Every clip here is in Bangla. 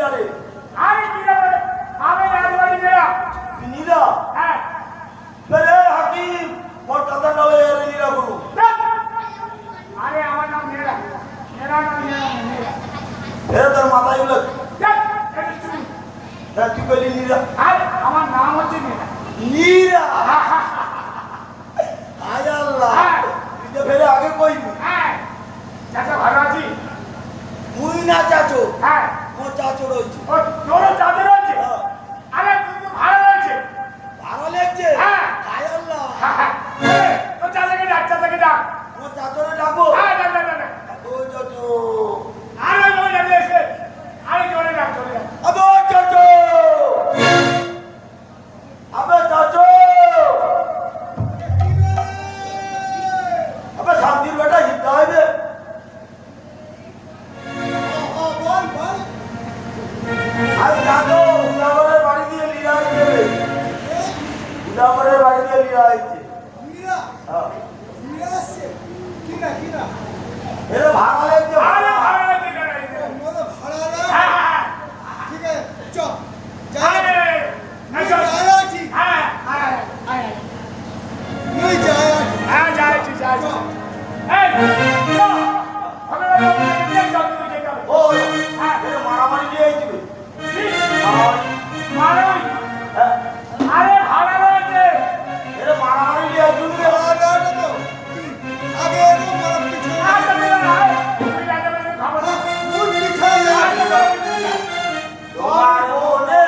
নীরা রে? আরে কি রে? আমি রাজবাড়ি নীরা। নীরা? হ্যাঁ। রে হাকিম, মোর কথা নলে রে নীরা গুরু। আরে আমার নাম নীরা। নীরা না নীরা। এর তোর মাথায় গুলো। দেখ, তুই বলি নীরা? আরে আমার নাম হচ্ছে নীরা। নীরা? আয় আল্লাহ, তুই তো ফেরে আগে কইবি। হ্যাঁ, চাচা ভালো আছি? মুই না চাচো, হ্যাঁ, মোর চাচো রয়েছে। ও তোরও চাচা রয়েছে? আরে তুই তো ভালো রয়েছে। ভালো লাগছে? হ্যাঁ। আয় আল্লাহ, তো চাচাকে ডাক, চাচাকে ডাক। মোর চাচোরে ডাকবো। হ্যাঁ, ডাক, ডাক, ডাক, ডাক। ও চাচো, আরে ওই ডাকলে এসে। আরে জোরে ডাক, জোরে ডাক। আবে চাচো, আবে চাচো, আবে শান্তির বেটা হিতে হইবে। আরে জানো, উদাবরের বাড়ি দিয়ে লিয়ে আইছে। উদাবরের বাড়ি দিয়ে লিয়ে আইছে। হ্যাঁ। এরে ভাড়া লাগছে। আরে ভাড়া। ভালো লাগছে, হ্যাঁ, হ্যাঁ। আরে, এই চল। হ্যাঁ, হ্যাঁ, হ্যাঁ। হ্যাঁ, যাইছি, যাইছি। এই, চল। আমি বলবো, নিয়ে চল, তুই যেতে হবে। ও, হ্যাঁ। এরে মারামারি লিয়ে আইছে। কি? মারামারি। মারামারি? হ্যাঁ। আরে ভাড়া রয়েছে। এরে মারামারি লিয়ে আইছে রে। আচ্ছা, বেরো না, এই। তুই রাজা বাড়িতে খাবো না। আচ্ছা, বেরো। তোমার মনে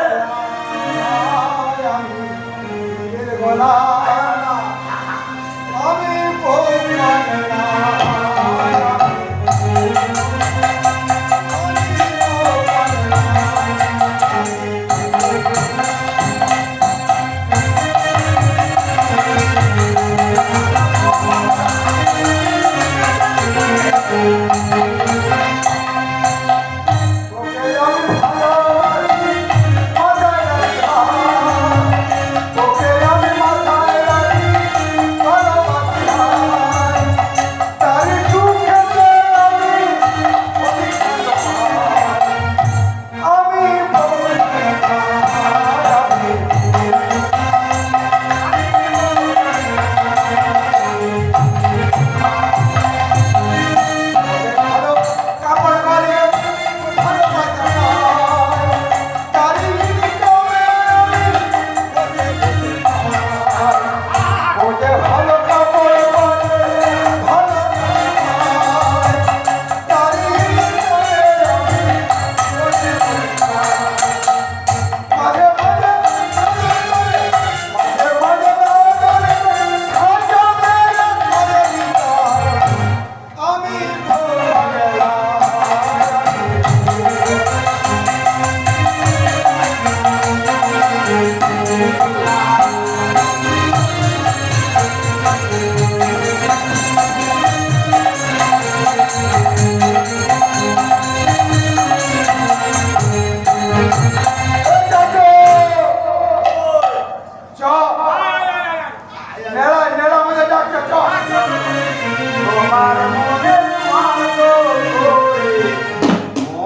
তোমার মনে মাতো করে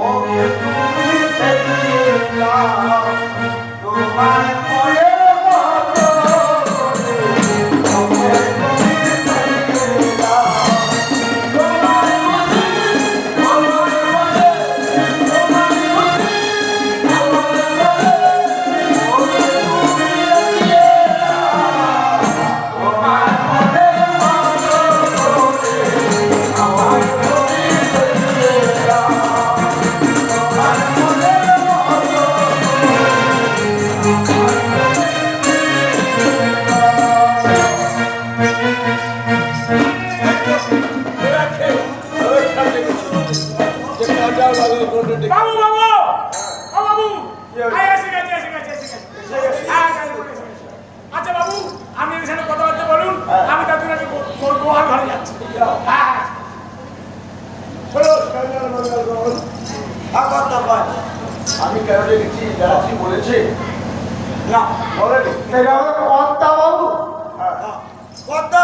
ওকে তুমি সেদিলা। তোমার মনে মাতো করে ওকে তুমি সেদিলা। তোমার মনে, তোমার মনে, তোমার মনে, তোমার মনে ওকে তুমি সেদিলা। তোমার মনে মাতো করে আমার তুমি সেদিলা। তোমার মনে মাতো বাবু, বাবু! ও বাবু! আয়, এসে গেছে, এসে গেছে, এসে গেছে। হ্যাঁ, গাড়ি করে এসে গেছে। আচ্ছা বাবু, আপনি এর সাথে কথাবার্তা বলুন, আমি তার জন্য গোয়াল ঘরে যাচ্ছি। হ্যাঁ, আমি কেন দেখেছি যাচ্ছি বলেছে না বলেনি এটা হলো কর্তা বাবু কর্তা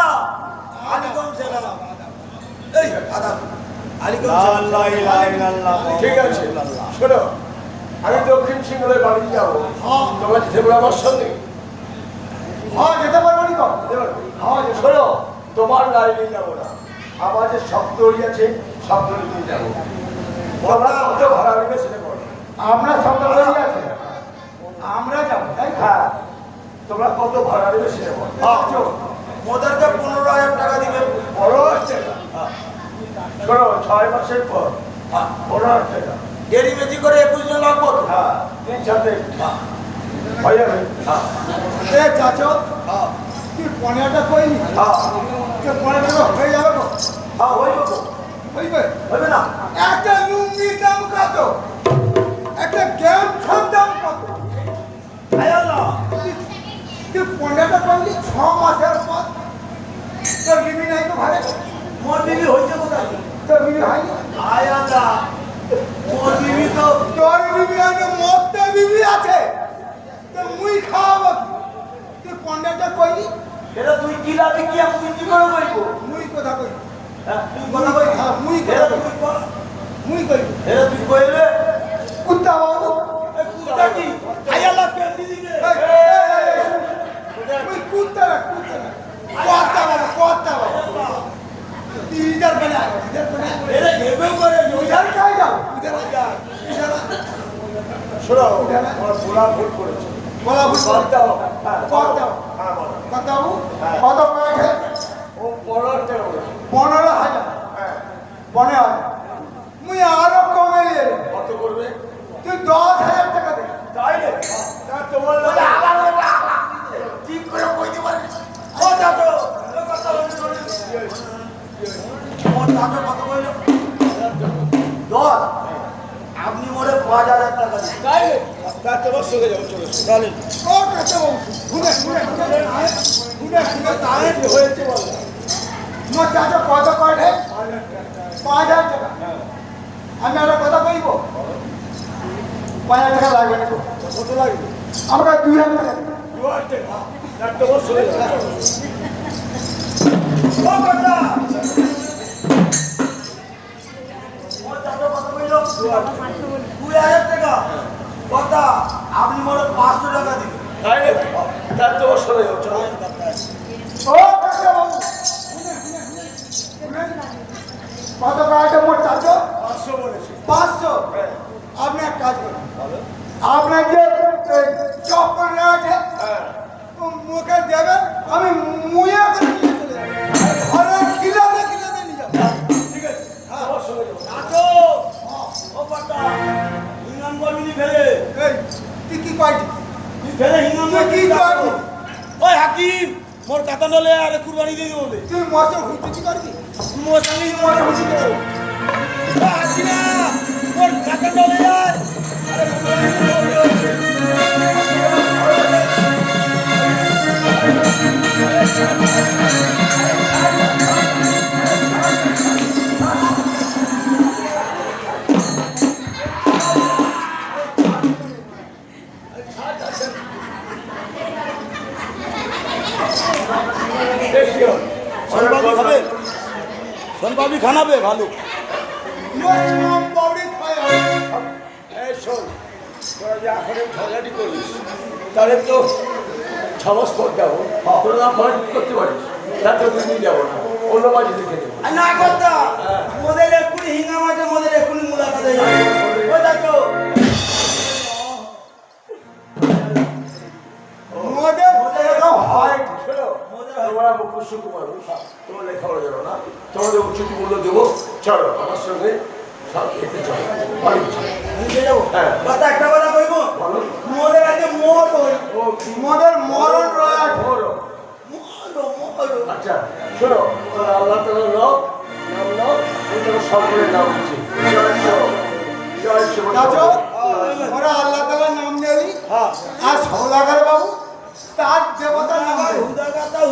আলিগঞ্জ জেলা এই দাদা আলিগঞ্জ লা ইলাহা ইল্লাল্লাহ ঠিক আছে শোনো আমি দক্ষিণ সিংহলের বাড়ি যাবো। হ্যাঁ। তোমরা যেতে পারো আমার সঙ্গে? হ্যাঁ যেতে পারবো নি তো। হ্যাঁ, শোনো, তোমার লাইনে যাবো না, আমার যে শব্দ আছে শব্দ নিয়ে যাবো। তোমরা কত ভাড়া নেবে সেটা বলো। আমরা সব হয়ে আছে, আমরা যাবো তাই তো? হ্যাঁ, তোমরা কত ভাড়া নেবে সেটা বলো। ওদেরকে 15,000 টাকা দিবে। বড় হচ্ছে না। শোনো, 6 মাসের পর 15,000 টাকা। দেরি বেশি করে 21 জন লাগবো তো। হ্যাঁ, 3-4 হয়ে যাবে। এ চাচো, তুই 15টা কইনি, হ্যাঁ, তুই 15 টাকা হয়ে যাবে তো? হ্যাঁ, হয়ে যাবো। হইবে? হবে না? একটা লুঙ্গির দাম কত? একটা গ্যামছার দাম কত? আয় আল্লাহ। তুই 15টা কইনি 6 মাসের পর তোর বিবি নাই তো ঘরে? মোর বিবি হয়েছে কোথায়? তোর বিবি হয়নি? আয় আল্লাহ, মোর বিবি তো তোর বিবি হয়নি, মরতে বিবি আছে তো মুই খাওয়াবো কি? তুই 15টা কইনি, এটা তুই কি লাভি কি আমি কি করে বলবো? মুই কথা কই, হ্যাঁ, তুই কথা কই। হ্যাঁ, মুই এটা কথা তুই কই, বল। মুই কই। এটা তুই কইলে কুত্তা বাবু, এ কুত্তা কি? আয় আল্লাহ পেন দিদি রে। মুই কুত্তা না, কুত্তা বাবু, তুই ইধার বনা, এটা ঘেবেও করে ইধার খাই যাও, শোনো, আমার পোলা ভুল করেছে। বলা ভুল বাদ দাও। হ্যাঁ, বাদ দাও। হ্যাঁ, বলো। কথা বাবু, হ্যাঁ। কত পড়ে? ও 15,000 টাকা বলেছে। 15,000, হ্যাঁ, 15,000, মুই আরো কমে নিয়ে এলি। কত করবে? তুই 10,000 টাকা দে। তাই রে? তা তোমার বলে লাগে। আবার ওটা ঠিক করে কইতে পারিস। ও দাদু, ও কথা বলতে বলে। মোর দাদু কত কইলো? 10। আপনি মোরে 5,000 টাকা দিন। তাই রে? তা তোমার সঙ্গে যাবো, চলো। চলেন। ও কাছে বাবু, শুনে তাই কি হয়েছে বলো? মোর চাচা কত করে? 5,000 টাকা। আমি একটা কথা কইব, 5,000 টাকা লাগবে না তো। কত লাগবে? আমরা 2,000 টাকা দেব। 2,000 টাকা। তা তোমার সঙ্গে যাবো। ও কথা। মোর দাদু কত কইলো? 2,000 টাকা। কথা, আপনি মোরে 500 টাকা দিন। তাই রে? তা তোমার সঙ্গে যাবো, চলো। ও কাছে বাবু, কত টাকা মোট চাচা? 500 বলেছে। 500। হ্যাঁ, আপনি এক কাজ করুন, ভালো। আপনার যে চপ্পল আছে হ্যাঁ, মুখে দেবেন, আমি মুয়ে করে নিয়ে চলে যাবো। ঘরে খিলাতে নিয়ে যাবো। ঠিক আছে। তোমার সঙ্গে যাবো। নাচো। ও কথা, হিঙ্গাম করবি ফেলে। এই, তুই কি কয়টি? তুই ফেলে হিঙ্গাম তুই কি করবি? ওই হাকিম, মোর কাতা নলে আর কুরবানি দিয়ে দিব বলে। তুই মশা হুচুচি করবি? মোর সঙ্গে মোর খুশি করো। ও হাসিনা, মোর কাতা নলে আর আরে কুরবানি দিয়ে দিব বলে। দেখিও। সোনপাপড়ি খাবে? সোনপাপড়ি খানাবে ভালো। মশলাম বাউরি খায়। এই শোন, তোরা যে এখন ঝগড়াটি করিস, তাহলে তো 6 মাস পর যাবো। তোরা আমার করতে পারিস, তাতে দুদিন যাবো না, অন্য বাড়ি দেখে দেবো। আর না কথা, মোদের এক্ষুনি হিঙ্গাম আছে, মোদের এক্ষুনি মুলাকাতে যাবে। ও দেখো, মোদের এরকম হয়। শোনো, তোমরা মুখ্য মানুষ, তোমার লেখাপড়া জানো না, তোমাদের উচিত মূল্য দেবো। চলো আমার সঙ্গে সব খেতে চলো, বাড়ি চলো। নিয়ে যাবো। হ্যাঁ। কথা একটা কথা কইবো, বলো। মোদের আগে মোর হই। ও মোদের মরণ রয়। বলো। মোর। আচ্ছা শোনো, তোরা আল্লাহ তাআলার লোক, নাম নাও, আমি তোর সকলের নাম দিচ্ছি। জয় শিব, জয় শিব। চাচো, ওরা আল্লাহ তাআলার নাম নেলি, হ্যাঁ। আর সওদাগর বাবু তার দেবতার নাম নেলি।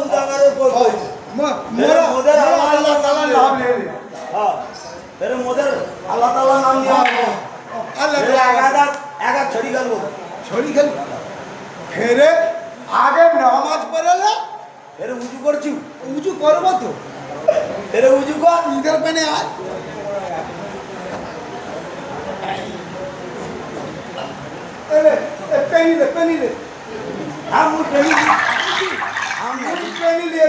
হুদাগারের পর কই। মোদের আল্লাহ তাআলার নাম নেলি। হ্যাঁ। ফেরে মোদের আল্লাহ তাআলার নাম নিয়ে আল্লাহ ফেরে তাআলা একা ছড়ি গেল। ছড়ি খেল। ফেরে আগে নামাজ পড়ালে ফেরে উঁচু করছি। উঁচু করবো তো। ফেরে উঁচু কর। ঈদের পেনে আয়। পেনি দে আমি পেনি পেনি দিয়ে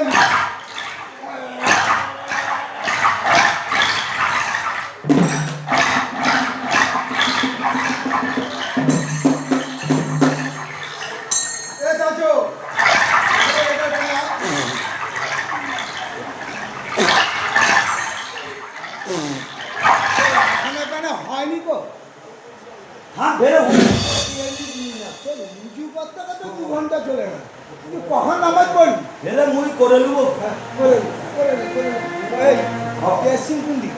এ চাচু এখানে হয়নি তো হ্যাঁ বেরোবো উঁচু করতে করতে 2 ঘন্টা চলে গেল তুই কখন নামাজ পড়বি বেরে মুই করে নেবো এই কেসিং কুন্ডি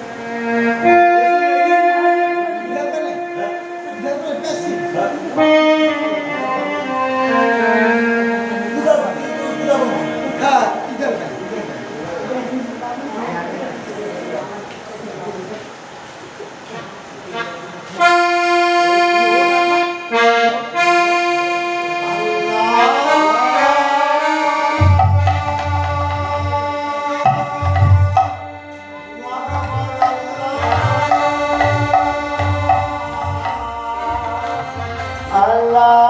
হ্যাঁ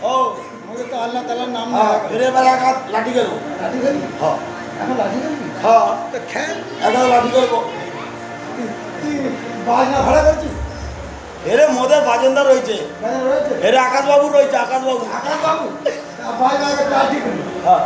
ও আমাদের তো আল্লাহ তাআলার নাম হ্যাঁ বেরে বেড়ে একা লাঠি গেল লাঠি খেলি হ্যাঁ এখন লাঠি খেলবি হ্যাঁ তো খেল একা লাঠি করবো তুই বাজনা ভাড়া করছিস এরে মোদের বাজেন্দা রয়েছে বাজনা রয়েছে এরে আকাশবাবু রয়েছে আকাশবাবু আকাশ বাবু বাজনা লাঠি খেলি হ্যাঁ